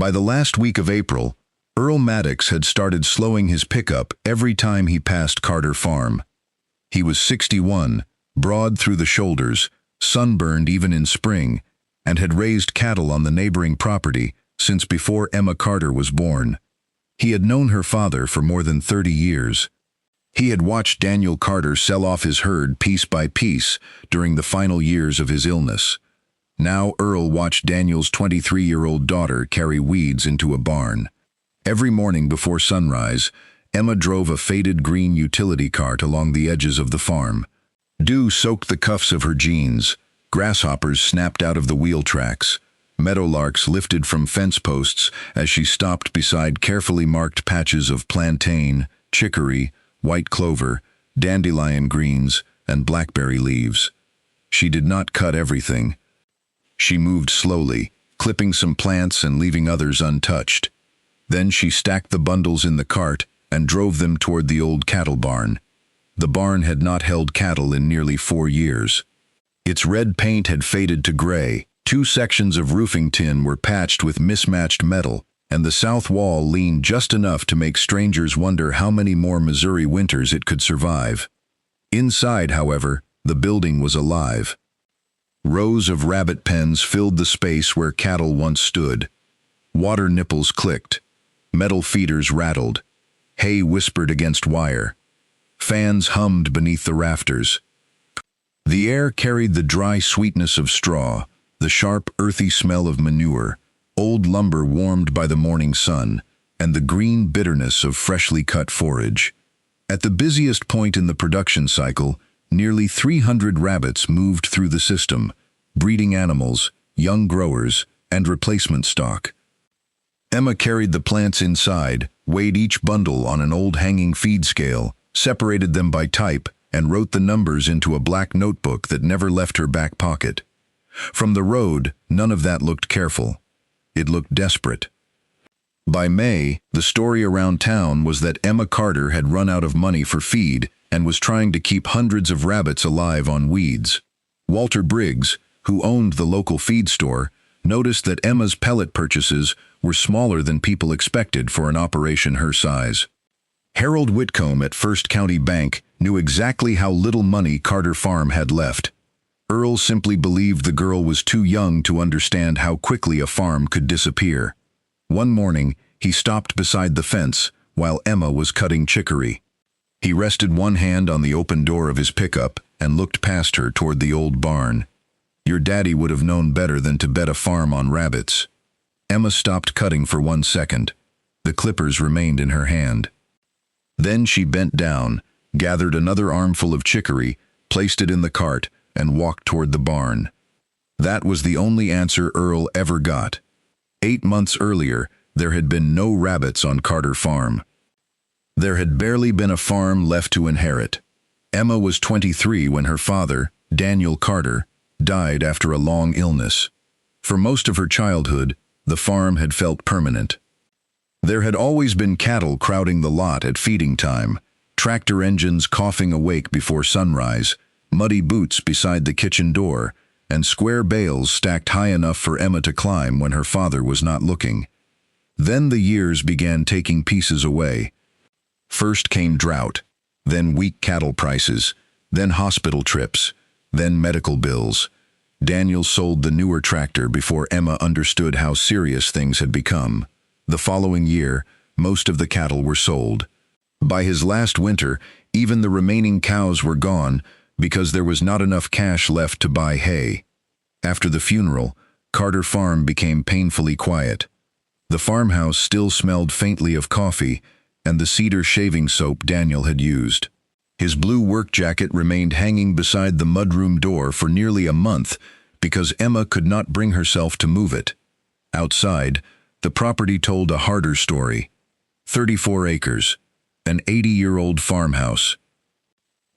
By the last week of April, Earl Maddox had started slowing his pickup every time he passed Carter Farm. He was 61, broad through the shoulders, sunburned even in spring, and had raised cattle on the neighboring property since before Emma Carter was born. He had known her father for more than 30 years. He had watched Daniel Carter sell off his herd piece by piece during the final years of his illness. Now Earl watched Daniel's 23-year-old daughter carry weeds into a barn. Every morning before sunrise, Emma drove a faded green utility cart along the edges of the farm. Dew soaked the cuffs of her jeans, grasshoppers snapped out of the wheel tracks, meadowlarks lifted from fence posts as she stopped beside carefully marked patches of plantain, chicory, white clover, dandelion greens, and blackberry leaves. She did not cut everything. She moved slowly, clipping some plants and leaving others untouched. Then she stacked the bundles in the cart and drove them toward the old cattle barn. The barn had not held cattle in nearly 4 years. Its red paint had faded to gray, 2 sections of roofing tin were patched with mismatched metal, and the south wall leaned just enough to make strangers wonder how many more Missouri winters it could survive. Inside, however, the building was alive. Rows of rabbit pens filled the space where cattle once stood. Water nipples clicked. Metal feeders rattled. Hay whispered against wire. Fans hummed beneath the rafters. The air carried the dry sweetness of straw, the sharp, earthy smell of manure, old lumber warmed by the morning sun, and the green bitterness of freshly cut forage. At the busiest point in the production cycle, nearly 300 rabbits moved through the system, breeding animals, young growers, and replacement stock. Emma carried the plants inside, weighed each bundle on an old hanging feed scale, separated them by type, and wrote the numbers into a black notebook that never left her back pocket. From the road, none of that looked careful. It looked desperate. By May, the story around town was that Emma Carter had run out of money for feed and was trying to keep hundreds of rabbits alive on weeds. Walter Briggs, who owned the local feed store, noticed that Emma's pellet purchases were smaller than people expected for an operation her size. Harold Whitcomb at First County Bank knew exactly how little money Carter Farm had left. Earl simply believed the girl was too young to understand how quickly a farm could disappear. One morning, he stopped beside the fence while Emma was cutting chicory. He rested one hand on the open door of his pickup and looked past her toward the old barn. Your daddy would have known better than to bet a farm on rabbits. Emma stopped cutting for 1 second. The clippers remained in her hand. Then she bent down, gathered another armful of chicory, placed it in the cart, and walked toward the barn. That was the only answer Earl ever got. 8 months earlier, there had been no rabbits on Carter Farm. There had barely been a farm left to inherit. Emma was 23 when her father, Daniel Carter, died after a long illness. For most of her childhood, the farm had felt permanent. There had always been cattle crowding the lot at feeding time, tractor engines coughing awake before sunrise, muddy boots beside the kitchen door, and square bales stacked high enough for Emma to climb when her father was not looking. Then the years began taking pieces away. First came drought, then weak cattle prices, then hospital trips, then medical bills. Daniel sold the newer tractor before Emma understood how serious things had become. The following year, most of the cattle were sold. By his last winter, even the remaining cows were gone because there was not enough cash left to buy hay. After the funeral, Carter Farm became painfully quiet. The farmhouse still smelled faintly of coffee and the cedar shaving soap Daniel had used. His blue work jacket remained hanging beside the mudroom door for nearly a month because Emma could not bring herself to move it. Outside, the property told a harder story. 34 acres, an 80-year-old farmhouse,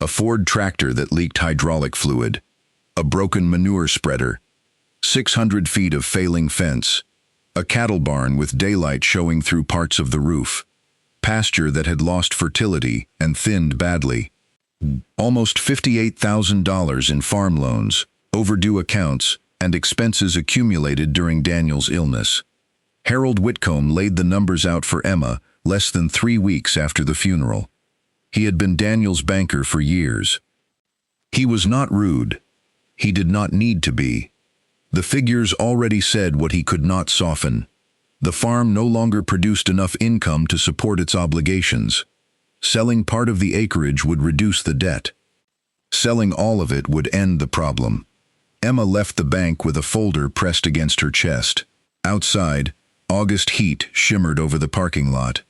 a Ford tractor that leaked hydraulic fluid, a broken manure spreader, 600 feet of failing fence, a cattle barn with daylight showing through parts of the roof, pasture that had lost fertility and thinned badly, almost $58,000 in farm loans, overdue accounts, and expenses accumulated during Daniel's illness. Harold Whitcomb laid the numbers out for Emma less than 3 weeks after the funeral. He had been Daniel's banker for years. He was not rude. He did not need to be. The figures already said what he could not soften. The farm no longer produced enough income to support its obligations. Selling part of the acreage would reduce the debt. Selling all of it would end the problem. Emma left the bank with a folder pressed against her chest. Outside, August heat shimmered over the parking lot.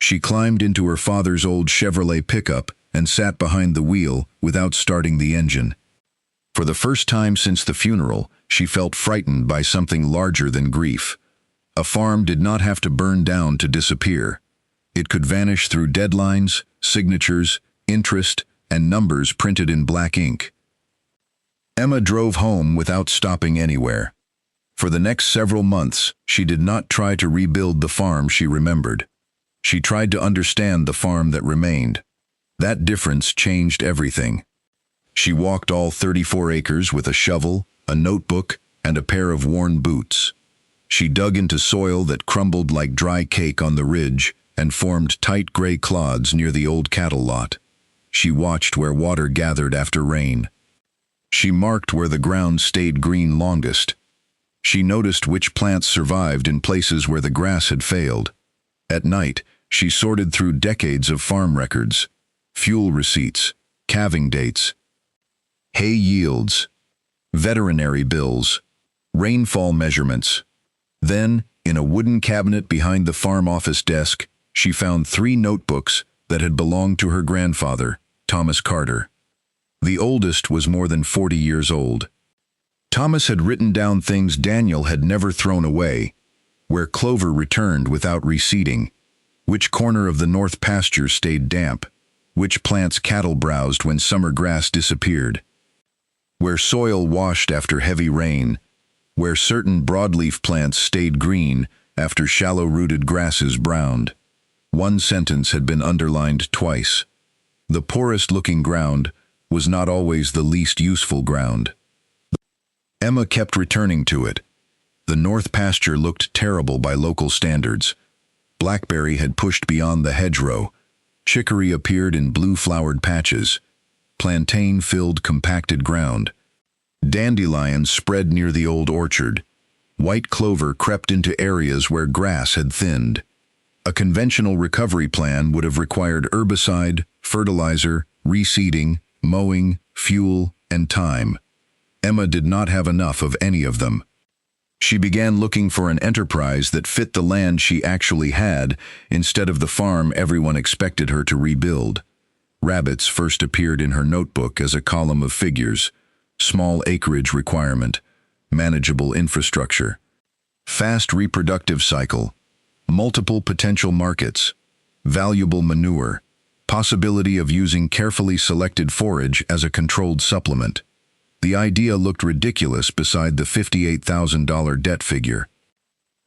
She climbed into her father's old Chevrolet pickup and sat behind the wheel without starting the engine. For the first time since the funeral, she felt frightened by something larger than grief. A farm did not have to burn down to disappear. It could vanish through deadlines, signatures, interest, and numbers printed in black ink. Emma drove home without stopping anywhere. For the next several months, she did not try to rebuild the farm she remembered. She tried to understand the farm that remained. That difference changed everything. She walked all 34 acres with a shovel, a notebook, and a pair of worn boots. She dug into soil that crumbled like dry cake on the ridge and formed tight gray clods near the old cattle lot. She watched where water gathered after rain. She marked where the ground stayed green longest. She noticed which plants survived in places where the grass had failed. At night, she sorted through decades of farm records, fuel receipts, calving dates, hay yields, veterinary bills, rainfall measurements. Then, in a wooden cabinet behind the farm office desk, she found 3 notebooks that had belonged to her grandfather, Thomas Carter. The oldest was more than 40 years old. Thomas had written down things Daniel had never thrown away: where clover returned without reseeding, which corner of the north pasture stayed damp, which plants cattle browsed when summer grass disappeared, where soil washed after heavy rain, where certain broadleaf plants stayed green after shallow-rooted grasses browned. One sentence had been underlined twice. The poorest-looking ground was not always the least useful ground. Emma kept returning to it. The north pasture looked terrible by local standards. Blackberry had pushed beyond the hedgerow. Chicory appeared in blue-flowered patches. Plantain filled compacted ground. Dandelions spread near the old orchard. White clover crept into areas where grass had thinned. A conventional recovery plan would have required herbicide, fertilizer, reseeding, mowing, fuel, and time. Emma did not have enough of any of them. She began looking for an enterprise that fit the land she actually had instead of the farm everyone expected her to rebuild. Rabbits first appeared in her notebook as a column of figures: small acreage requirement, manageable infrastructure, fast reproductive cycle, multiple potential markets, valuable manure, possibility of using carefully selected forage as a controlled supplement. The idea looked ridiculous beside the $58,000 debt figure.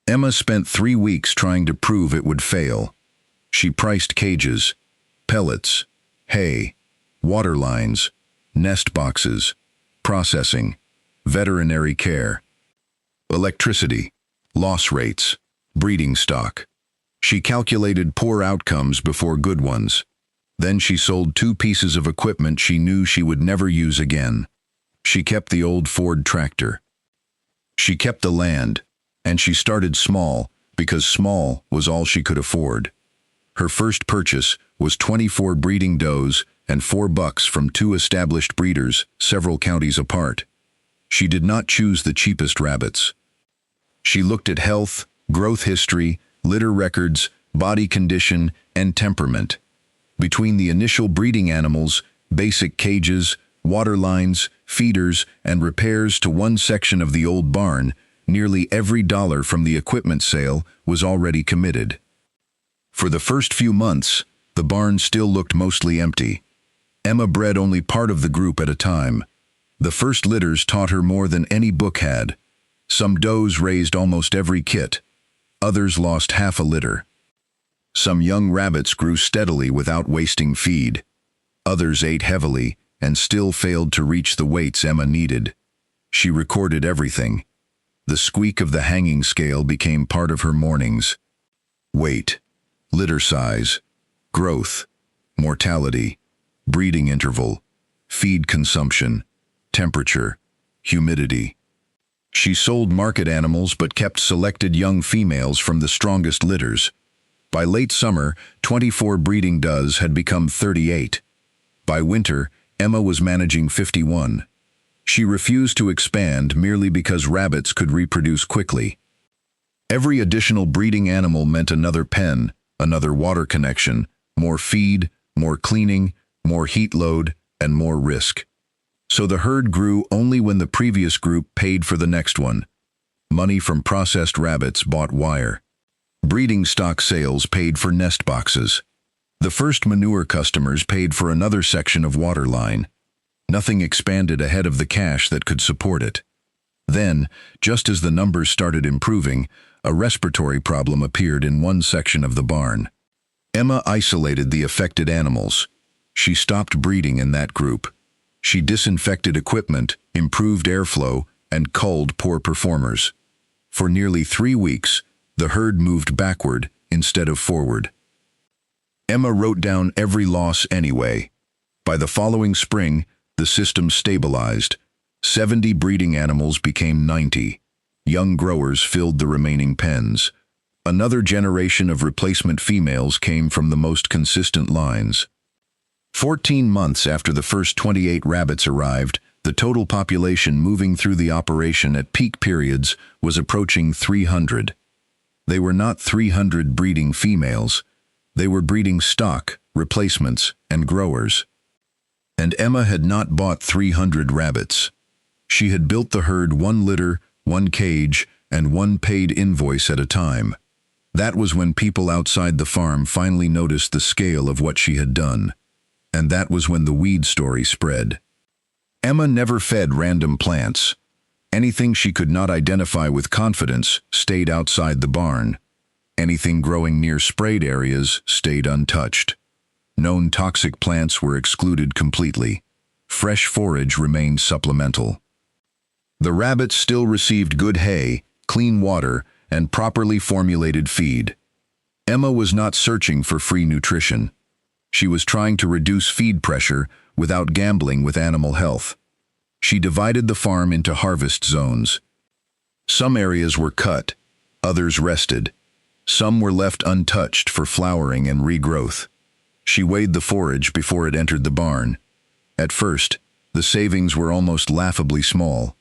Emma spent 3 weeks trying to prove it would fail. She priced cages, pellets, hay, water lines, nest boxes, processing, veterinary care, electricity, loss rates, breeding stock. She calculated poor outcomes before good ones. Then she sold 2 pieces of equipment she knew she would never use again. She kept the old Ford tractor. She kept the land, and she started small because small was all she could afford. Her first purchase was 24 breeding does and 4 bucks from 2 established breeders several counties apart. She did not choose the cheapest rabbits. She looked at health, growth history, litter records, body condition, and temperament. Between the initial breeding animals, basic cages, water lines, feeders, and repairs to one section of the old barn, nearly every dollar from the equipment sale was already committed. For the first few months, the barn still looked mostly empty. Emma bred only part of the group at a time. The first litters taught her more than any book had. Some does raised almost every kit. Others lost half a litter. Some young rabbits grew steadily without wasting feed. Others ate heavily and still failed to reach the weights Emma needed. She recorded everything. The squeak of the hanging scale became part of her mornings. Weight, litter size, growth, mortality, breeding interval, feed consumption, temperature, humidity. She sold market animals but kept selected young females from the strongest litters. By late summer, 24 breeding does had become 38. By winter, Emma was managing 51. She refused to expand merely because rabbits could reproduce quickly. Every additional breeding animal meant another pen, another water connection, more feed, more cleaning, more heat load, and more risk. So the herd grew only when the previous group paid for the next one. Money from processed rabbits bought wire. Breeding stock sales paid for nest boxes. The first manure customers paid for another section of water line. Nothing expanded ahead of the cash that could support it. Then, just as the numbers started improving, a respiratory problem appeared in one section of the barn. Emma isolated the affected animals. She stopped breeding in that group. She disinfected equipment, improved airflow, and culled poor performers. For nearly 3 weeks, the herd moved backward instead of forward. Emma wrote down every loss anyway. By the following spring, the system stabilized. 70 breeding animals became 90. Young growers filled the remaining pens. Another generation of replacement females came from the most consistent lines. 14 months after the first 28 rabbits arrived, the total population moving through the operation at peak periods was approaching 300. They were not 300 breeding females. They were breeding stock, replacements, and growers. And Emma had not bought 300 rabbits. She had built the herd 1 litter, 1 cage, and 1 paid invoice at a time. That was when people outside the farm finally noticed the scale of what she had done. And that was when the weed story spread. Emma never fed random plants. Anything she could not identify with confidence stayed outside the barn. Anything growing near sprayed areas stayed untouched. Known toxic plants were excluded completely. Fresh forage remained supplemental. The rabbits still received good hay, clean water, and properly formulated feed. Emma was not searching for free nutrition. She was trying to reduce feed pressure without gambling with animal health. She divided the farm into harvest zones. Some areas were cut, others rested. Some were left untouched for flowering and regrowth. She weighed the forage before it entered the barn. At first, the savings were almost laughably small.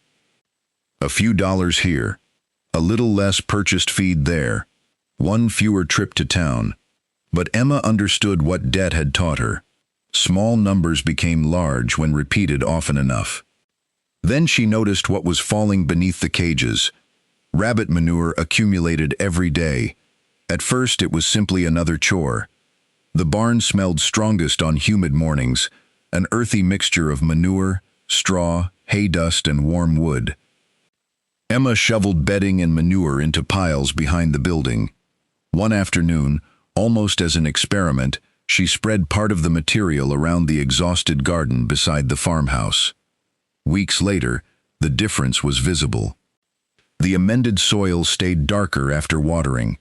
A few dollars here, a little less purchased feed there, 1 fewer trip to town. But Emma understood what debt had taught her. Small numbers became large when repeated often enough. Then she noticed what was falling beneath the cages. Rabbit manure accumulated every day. At first it was simply another chore. The barn smelled strongest on humid mornings, an earthy mixture of manure, straw, hay dust, and warm wood. Emma shoveled bedding and manure into piles behind the building. One afternoon, almost as an experiment, she spread part of the material around the exhausted garden beside the farmhouse. Weeks later, the difference was visible. The amended soil stayed darker after watering.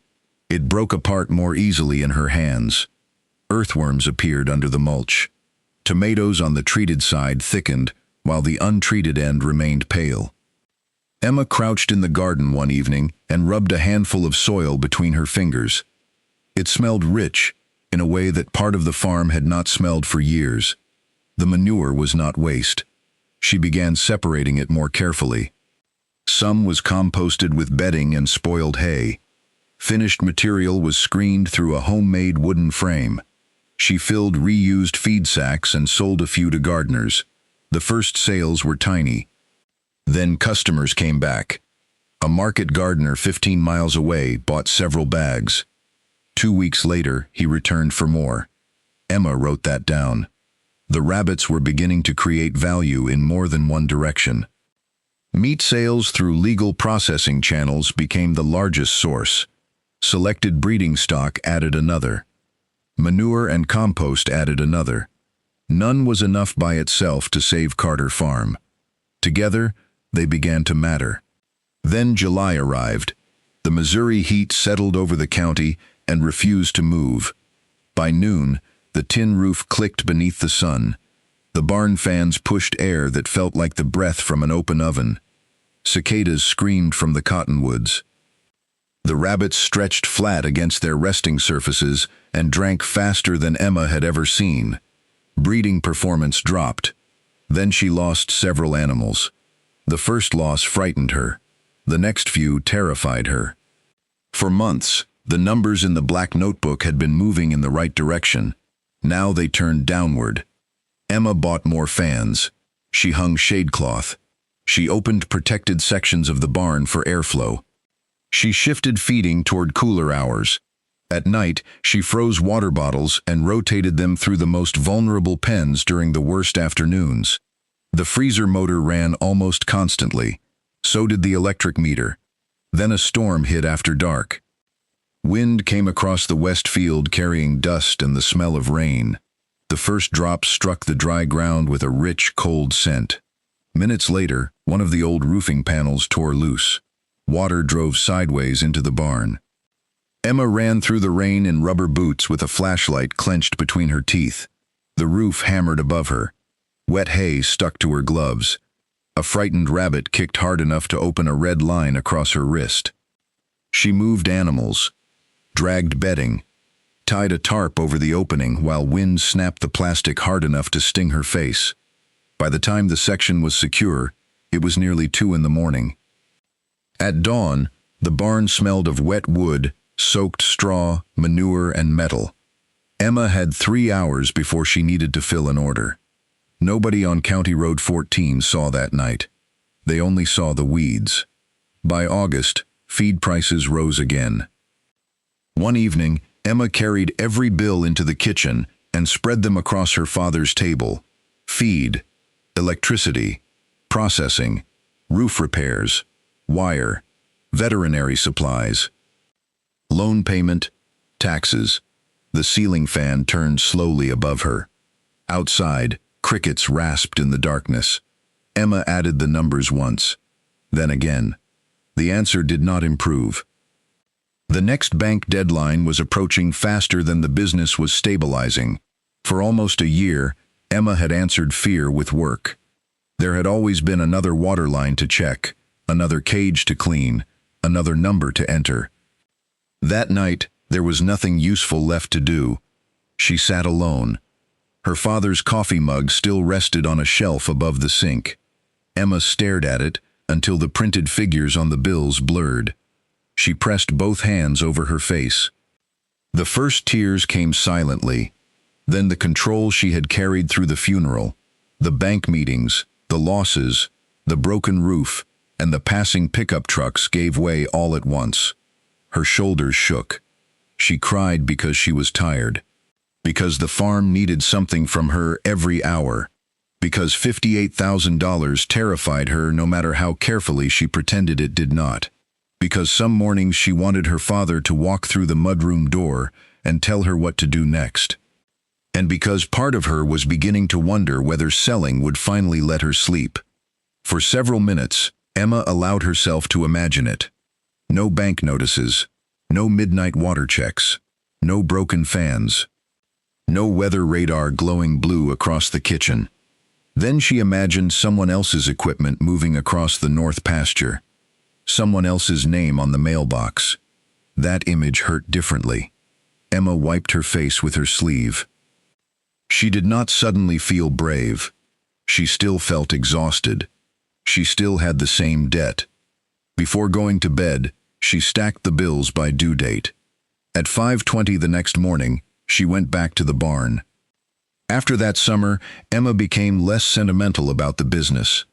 It broke apart more easily in her hands. Earthworms appeared under the mulch. Tomatoes on the treated side thickened, while the untreated end remained pale. Emma crouched in the garden one evening and rubbed a handful of soil between her fingers. It smelled rich, in a way that part of the farm had not smelled for years. The manure was not waste. She began separating it more carefully. Some was composted with bedding and spoiled hay. Finished material was screened through a homemade wooden frame. She filled reused feed sacks and sold a few to gardeners. The first sales were tiny. Then customers came back. A market gardener 15 miles away bought several bags. 2 weeks later, he returned for more. Emma wrote that down. The rabbits were beginning to create value in more than one direction. Meat sales through legal processing channels became the largest source. Selected breeding stock added another. Manure and compost added another. None was enough by itself to save Carter Farm. Together, they began to matter. Then July arrived. The Missouri heat settled over the county and refused to move. By noon, the tin roof clicked beneath the sun. The barn fans pushed air that felt like the breath from an open oven. Cicadas screamed from the cottonwoods. The rabbits stretched flat against their resting surfaces and drank faster than Emma had ever seen. Breeding performance dropped. Then she lost several animals. The first loss frightened her. The next few terrified her. For months, the numbers in the black notebook had been moving in the right direction. Now they turned downward. Emma bought more fans. She hung shadecloth. She opened protected sections of the barn for airflow. She shifted feeding toward cooler hours. At night, she froze water bottles and rotated them through the most vulnerable pens during the worst afternoons. The freezer motor ran almost constantly. So did the electric meter. Then a storm hit after dark. Wind came across the west field carrying dust and the smell of rain. The first drops struck the dry ground with a rich, cold scent. Minutes later, one of the old roofing panels tore loose. Water drove sideways into the barn. Emma ran through the rain in rubber boots with a flashlight clenched between her teeth. The roof hammered above her. Wet hay stuck to her gloves. A frightened rabbit kicked hard enough to open a red line across her wrist. She moved animals, dragged bedding, tied a tarp over the opening while wind snapped the plastic hard enough to sting her face. By the time the section was secure, it was nearly 2 in the morning. At dawn, the barn smelled of wet wood, soaked straw, manure, and metal. Emma had 3 hours before she needed to fill an order. Nobody on County Road 14 saw that night. They only saw the weeds. By August, feed prices rose again. One evening, Emma carried every bill into the kitchen and spread them across her father's table. Feed, electricity, processing, roof repairs, wire, veterinary supplies, loan payment, taxes. The ceiling fan turned slowly above her. Outside, crickets rasped in the darkness. Emma added the numbers once, then again. The answer did not improve. The next bank deadline was approaching faster than the business was stabilizing. For almost a year, Emma had answered fear with work. There had always been another water line to check, another cage to clean, another number to enter. That night, there was nothing useful left to do. She sat alone. Her father's coffee mug still rested on a shelf above the sink. Emma stared at it until the printed figures on the bills blurred. She pressed both hands over her face. The first tears came silently, then the control she had carried through the funeral, the bank meetings, the losses, the broken roof, and the passing pickup trucks gave way all at once. Her shoulders shook. She cried because she was tired. Because the farm needed something from her every hour. Because $58,000 terrified her no matter how carefully she pretended it did not. Because some mornings she wanted her father to walk through the mudroom door and tell her what to do next. And because part of her was beginning to wonder whether selling would finally let her sleep. For several minutes, Emma allowed herself to imagine it. No bank notices, no midnight water checks, no broken fans. No weather radar glowing blue across the kitchen. Then she imagined someone else's equipment moving across the north pasture. Someone else's name on the mailbox. That image hurt differently. Emma wiped her face with her sleeve. She did not suddenly feel brave. She still felt exhausted. She still had the same debt. Before going to bed, she stacked the bills by due date. At 5:20 the next morning, she went back to the barn. After that summer, Emma became less sentimental about the business.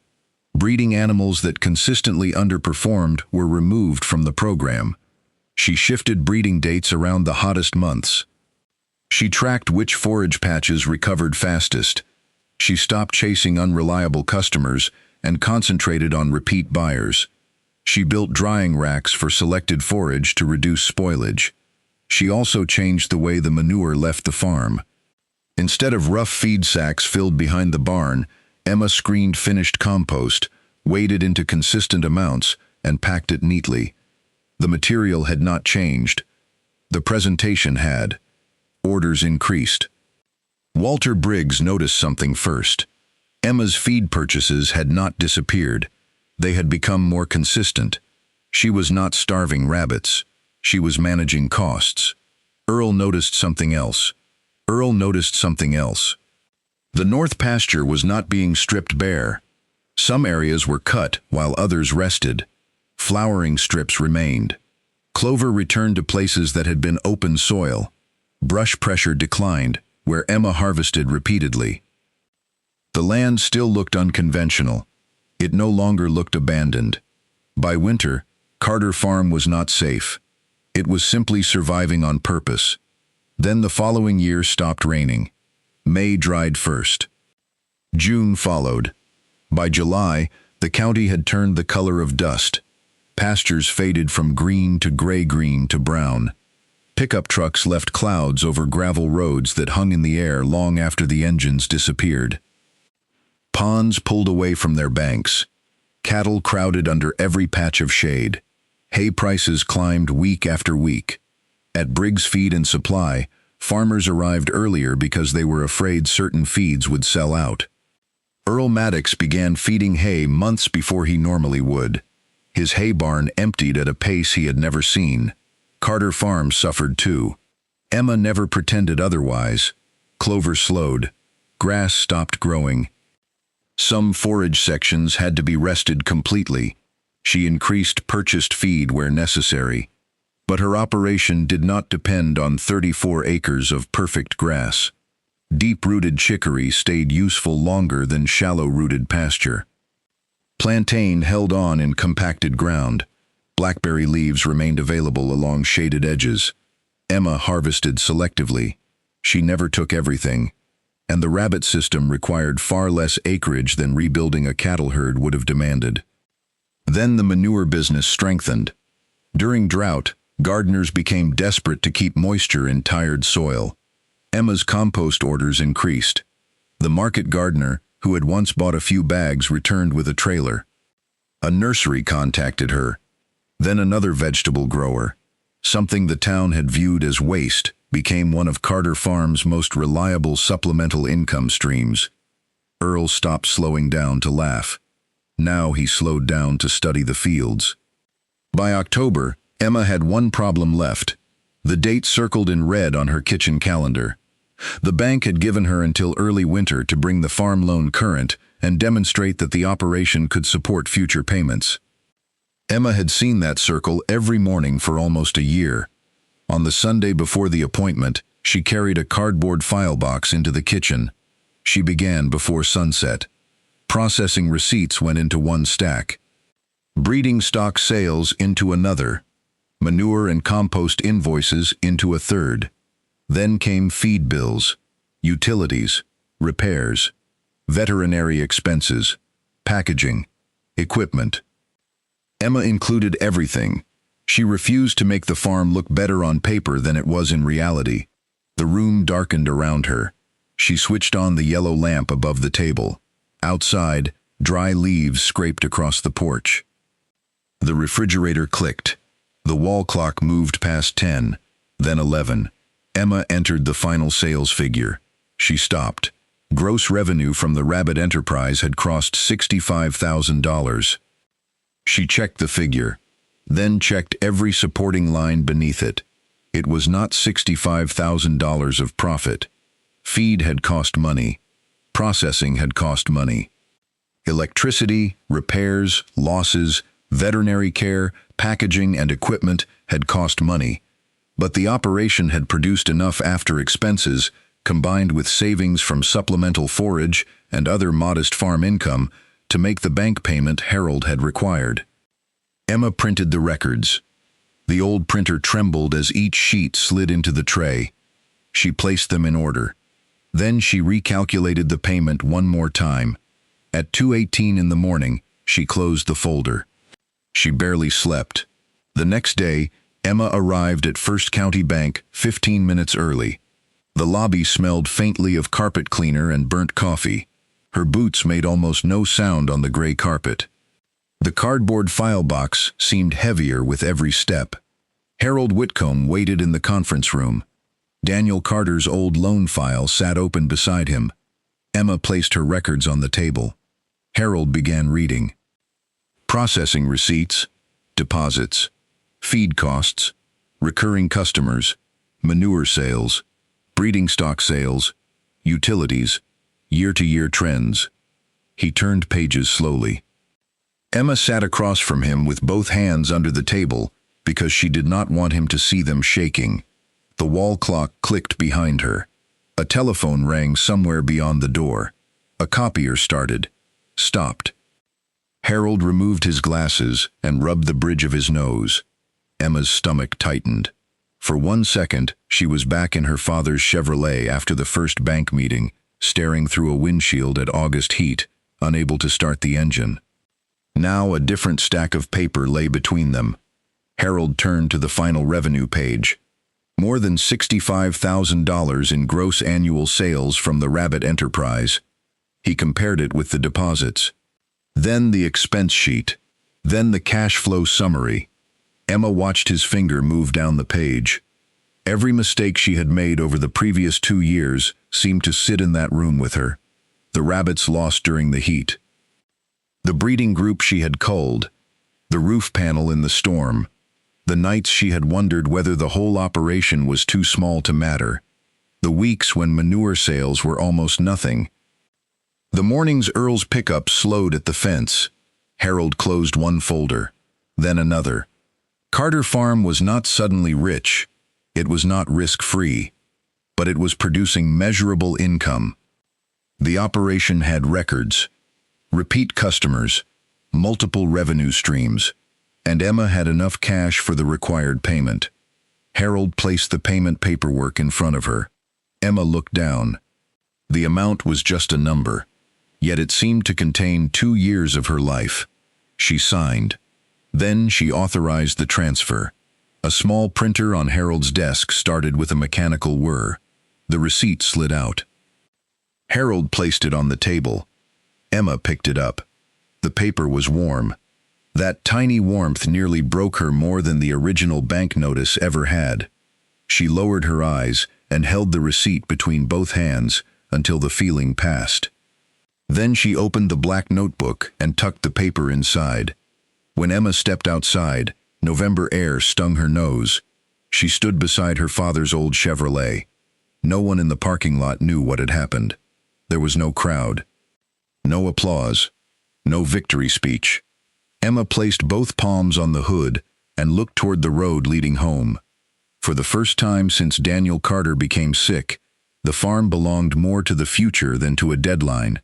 Breeding animals that consistently underperformed were removed from the program. She shifted breeding dates around the hottest months. She tracked which forage patches recovered fastest. She stopped chasing unreliable customers and concentrated on repeat buyers. She built drying racks for selected forage to reduce spoilage. She also changed the way the manure left the farm. Instead of rough feed sacks filled behind the barn, Emma screened finished compost, weighed it into consistent amounts, and packed it neatly. The material had not changed. The presentation had. Orders increased. Walter Briggs noticed something first. Emma's feed purchases had not disappeared. They had become more consistent. She was not starving rabbits. She was managing costs. Earl noticed something else. The North Pasture was not being stripped bare. Some areas were cut while others rested. Flowering strips remained. Clover returned to places that had been open soil. Brush pressure declined, where Emma harvested repeatedly. The land still looked unconventional. It no longer looked abandoned. By winter, Carter Farm was not safe. It was simply surviving on purpose. Then the following year stopped raining. May dried first. June followed. By July, the county had turned the color of dust. Pastures faded from green to gray-green to brown. Pickup trucks left clouds over gravel roads that hung in the air long after the engines disappeared. Ponds pulled away from their banks. Cattle crowded under every patch of shade. Hay prices climbed week after week. At Briggs Feed and Supply, farmers arrived earlier because they were afraid certain feeds would sell out. Earl Maddox began feeding hay months before he normally would. His hay barn emptied at a pace he had never seen. Carter Farm suffered too. Emma never pretended otherwise. Clover slowed. Grass stopped growing. Some forage sections had to be rested completely. She increased purchased feed where necessary. But her operation did not depend on 34 acres of perfect grass. Deep-rooted chicory stayed useful longer than shallow-rooted pasture. Plantain held on in compacted ground. Blackberry leaves remained available along shaded edges. Emma harvested selectively. She never took everything. And the rabbit system required far less acreage than rebuilding a cattle herd would have demanded. Then the manure business strengthened. During drought, gardeners became desperate to keep moisture in tired soil. Emma's compost orders increased. The market gardener, who had once bought a few bags, returned with a trailer. A nursery contacted her. Then another vegetable grower. Something the town had viewed as waste became one of Carter Farm's most reliable supplemental income streams. Earl stopped slowing down to laugh. Now he slowed down to study the fields. By October, Emma had one problem left. The date circled in red on her kitchen calendar. The bank had given her until early winter to bring the farm loan current and demonstrate that the operation could support future payments. Emma had seen that circle every morning for almost a year. On the Sunday before the appointment, she carried a cardboard file box into the kitchen. She began before sunset. Processing receipts went into one stack. Breeding stock sales into another. Manure and compost invoices into a third. Then came feed bills, utilities, repairs, veterinary expenses, packaging, equipment. Emma included everything. She refused to make the farm look better on paper than it was in reality. The room darkened around her. She switched on the yellow lamp above the table. Outside, dry leaves scraped across the porch. The refrigerator clicked. The wall clock moved past 10, then 11. Emma entered the final sales figure. She stopped. Gross revenue from the rabbit enterprise had crossed $65,000. She checked the figure, then checked every supporting line beneath it. It was not $65,000 of profit. Feed had cost money. Processing had cost money. Electricity, repairs, losses, veterinary care, packaging, and equipment had cost money. But the operation had produced enough after expenses, combined with savings from supplemental forage and other modest farm income, to make the bank payment Harold had required. Emma printed the records. The old printer trembled as each sheet slid into the tray. She placed them in order. Then she recalculated the payment one more time. At 2:18 in the morning, she closed the folder. She barely slept. The next day, Emma arrived at First County Bank 15 minutes early. The lobby smelled faintly of carpet cleaner and burnt coffee. Her boots made almost no sound on the gray carpet. The cardboard file box seemed heavier with every step. Harold Whitcomb waited in the conference room. Daniel Carter's old loan file sat open beside him. Emma placed her records on the table. Harold began reading. Processing receipts, deposits, feed costs, recurring customers, manure sales, breeding stock sales, utilities, year-to-year trends. He turned pages slowly. Emma sat across from him with both hands under the table because she did not want him to see them shaking. The wall clock clicked behind her. A telephone rang somewhere beyond the door. A copier started, stopped. Harold removed his glasses and rubbed the bridge of his nose. Emma's stomach tightened. For 1 second, she was back in her father's Chevrolet after the first bank meeting, staring through a windshield at August heat, unable to start the engine. Now a different stack of paper lay between them. Harold turned to the final revenue page. More than $65,000 in gross annual sales from the rabbit enterprise. He compared it with the deposits. Then the expense sheet. Then the cash flow summary. Emma watched his finger move down the page. Every mistake she had made over the previous 2 years seemed to sit in that room with her. The rabbits lost during the heat. The breeding group she had culled. The roof panel in the storm. The nights she had wondered whether the whole operation was too small to matter. The weeks when manure sales were almost nothing. The mornings Earl's pickup slowed at the fence. Harold closed one folder, then another. Carter Farm was not suddenly rich. It was not risk-free. But it was producing measurable income. The operation had records, repeat customers, multiple revenue streams, and Emma had enough cash for the required payment. Harold placed the payment paperwork in front of her. Emma looked down. The amount was just a number, yet it seemed to contain 2 years of her life. She signed. Then she authorized the transfer. A small printer on Harold's desk started with a mechanical whir. The receipt slid out. Harold placed it on the table. Emma picked it up. The paper was warm. That tiny warmth nearly broke her more than the original bank notice ever had. She lowered her eyes and held the receipt between both hands until the feeling passed. Then she opened the black notebook and tucked the paper inside. When Emma stepped outside, November air stung her nose. She stood beside her father's old Chevrolet. No one in the parking lot knew what had happened. There was no crowd. No applause. No victory speech. Emma placed both palms on the hood and looked toward the road leading home. For the first time since Daniel Carter became sick, the farm belonged more to the future than to a deadline.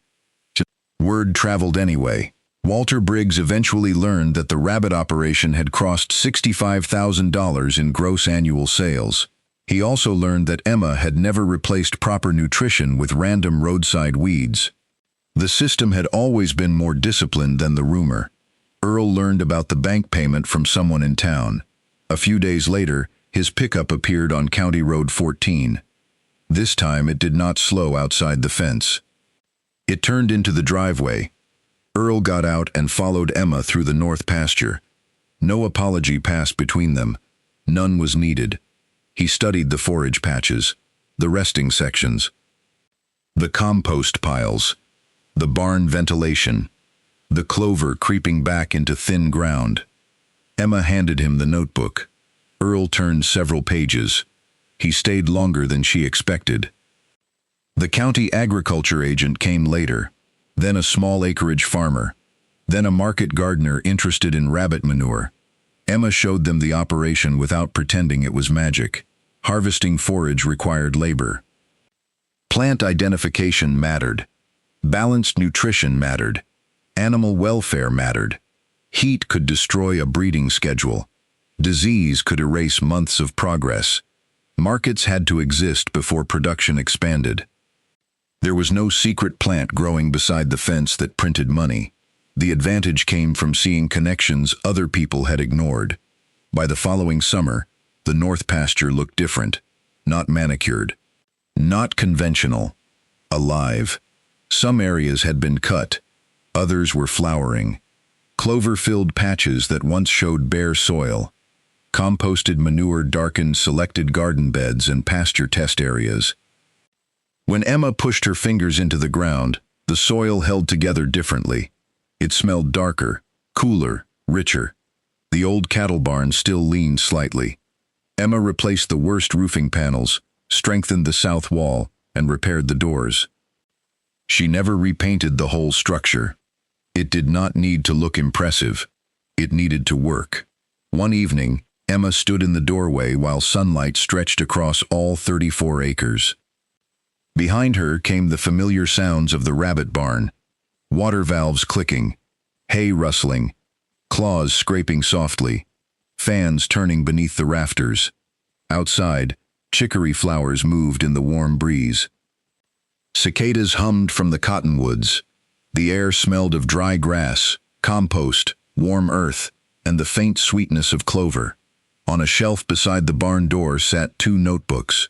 Word traveled anyway. Walter Briggs eventually learned that the rabbit operation had crossed $65,000 in gross annual sales. He also learned that Emma had never replaced proper nutrition with random roadside weeds. The system had always been more disciplined than the rumor. Earl learned about the bank payment from someone in town. A few days later, his pickup appeared on County Road 14. This time it did not slow outside the fence. It turned into the driveway. Earl got out and followed Emma through the north pasture. No apology passed between them. None was needed. He studied the forage patches, the resting sections, the compost piles, the barn ventilation, the clover creeping back into thin ground. Emma handed him the notebook. Earl turned several pages. He stayed longer than she expected. The county agriculture agent came later, then a small acreage farmer, then a market gardener interested in rabbit manure. Emma showed them the operation without pretending it was magic. Harvesting forage required labor. Plant identification mattered. Balanced nutrition mattered. Animal welfare mattered. Heat could destroy a breeding schedule. Disease could erase months of progress. Markets had to exist before production expanded. There was no secret plant growing beside the fence that printed money. The advantage came from seeing connections other people had ignored. By the following summer, the north pasture looked different. Not manicured. Not conventional. Alive. Some areas had been cut. Others were flowering. clover-filled patches that once showed bare soil, composted manure darkened selected garden beds and pasture test areas. When Emma pushed her fingers into the ground, the soil held together differently. It smelled darker, cooler, richer. The old cattle barn still leaned slightly. Emma replaced the worst roofing panels, strengthened the south wall, and repaired the doors. She never repainted the whole structure. It did not need to look impressive. It needed to work. One evening, Emma stood in the doorway while sunlight stretched across all 34 acres. Behind her came the familiar sounds of the rabbit barn, water valves clicking, hay rustling, claws scraping softly, fans turning beneath the rafters. Outside, chicory flowers moved in the warm breeze. Cicadas hummed from the cottonwoods. The air smelled of dry grass, compost, warm earth, and the faint sweetness of clover. On a shelf beside the barn door sat 2 notebooks.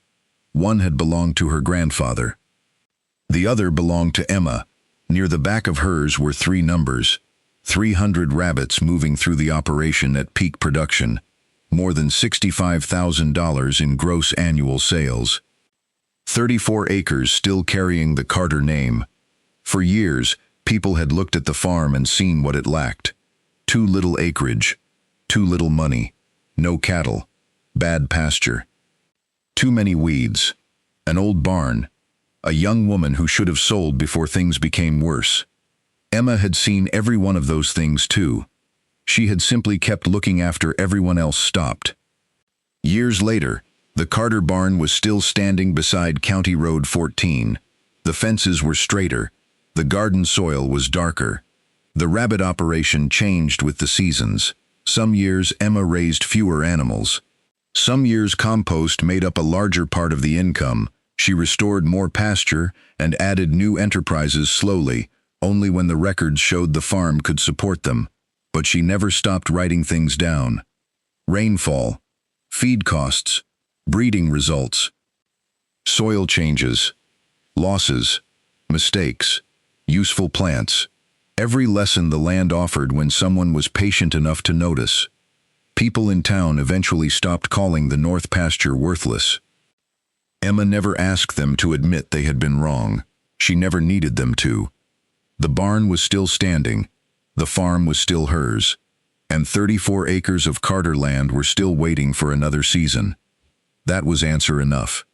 One had belonged to her grandfather. The other belonged to Emma. Near the back of hers were 3 numbers. 300 rabbits moving through the operation at peak production. More than $65,000 in gross annual sales. 34 acres still carrying the Carter name. For years, people had looked at the farm and seen what it lacked. Too little acreage, too little money, no cattle, bad pasture. Too many weeds, an old barn, a young woman who should have sold before things became worse. Emma had seen every one of those things too. She had simply kept looking after everyone else stopped. Years later, the Carter barn was still standing beside County Road 14. The fences were straighter, the garden soil was darker. The rabbit operation changed with the seasons. Some years Emma raised fewer animals. Some years compost made up a larger part of the income. She restored more pasture and added new enterprises slowly, only when the records showed the farm could support them. But she never stopped writing things down. Rainfall, feed costs, breeding results, soil changes, losses, mistakes, useful plants. Every lesson the land offered when someone was patient enough to notice. People in town eventually stopped calling the North pasture worthless. Emma never asked them to admit they had been wrong. She never needed them to. The barn was still standing, the farm was still hers, and 34 acres of Carter land were still waiting for another season. That was answer enough.